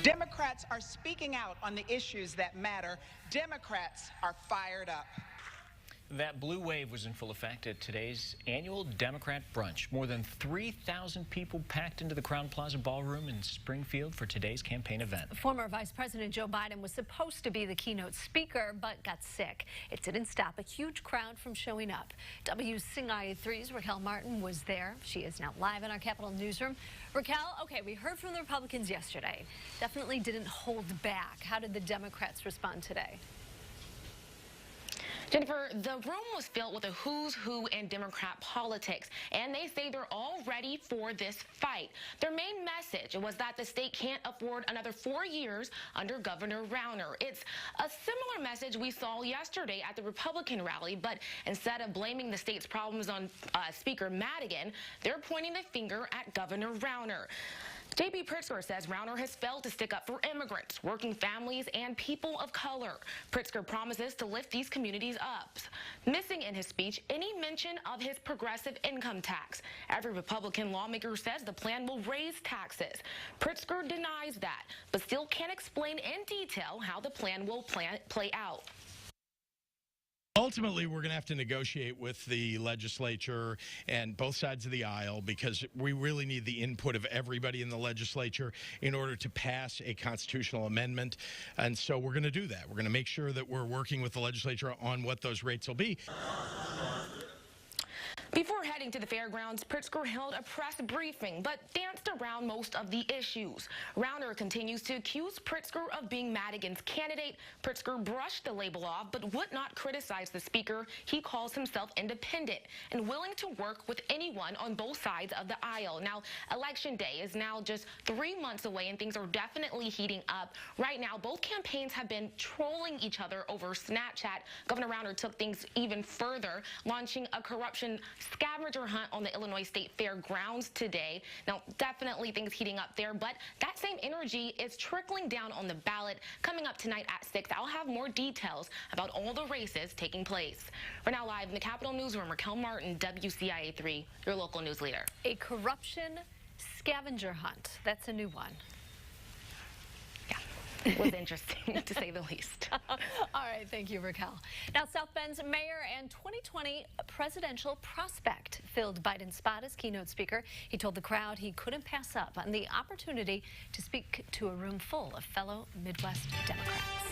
Democrats are speaking out on the issues that matter. Democrats are fired up. That blue wave was in full effect at today's annual Democrat brunch. More than 3,000 people packed into the Crowne Plaza Ballroom in Springfield for today's campaign event. Former Vice President Joe Biden was supposed to be the keynote speaker, but got sick. It didn't stop a huge crowd from showing up. WCIA3's Raquel Martin was there. She is now live in our Capitol newsroom. Raquel, okay, we heard from the Republicans yesterday. Definitely didn't hold back. How did the Democrats respond today? Jennifer, the room was filled with a who's who in Democrat politics, and they say they're all ready for this fight. Their main message was that the state can't afford another 4 years under Governor Rauner. It's a similar message we saw yesterday at the Republican rally, but instead of blaming the state's problems on Speaker Madigan, they're pointing the finger at Governor Rauner. J.B. Pritzker says Rauner has failed to stick up for immigrants, working families, and people of color. Pritzker promises to lift these communities up. Missing in his speech any mention of his progressive income tax. Every Republican lawmaker says the plan will raise taxes. Pritzker denies that, but still can't explain in detail how the plan will play out. Ultimately, we're going to have to negotiate with the legislature and both sides of the aisle because we really need the input of everybody in the legislature in order to pass a constitutional amendment. And so we're going to do that. We're going to make sure that we're working with the legislature on what those rates will be. Before heading to the fairgrounds, Pritzker held a press briefing, but danced around most of the issues. Rauner continues to accuse Pritzker of being Madigan's candidate. Pritzker brushed the label off, but would not criticize the speaker. He calls himself independent and willing to work with anyone on both sides of the aisle. Now, Election Day is now just 3 months away, and things are definitely heating up. Right now, both campaigns have been trolling each other over Snapchat. Governor Rauner took things even further, launching a corruption scavenger hunt on the Illinois State Fairgrounds today. Now, definitely things heating up there, but that same energy is trickling down on the ballot. Coming up tonight at 6, I'll have more details about all the races taking place. We're now live in the Capitol Newsroom. Raquel Martin, WCIA3, your local news leader. A corruption scavenger hunt. That's a new one. It was interesting, to say the least. All right, thank you, Raquel. Now, South Bend's mayor and 2020 presidential prospect filled Biden's spot as keynote speaker. He told the crowd he couldn't pass up on the opportunity to speak to a room full of fellow Midwest Democrats.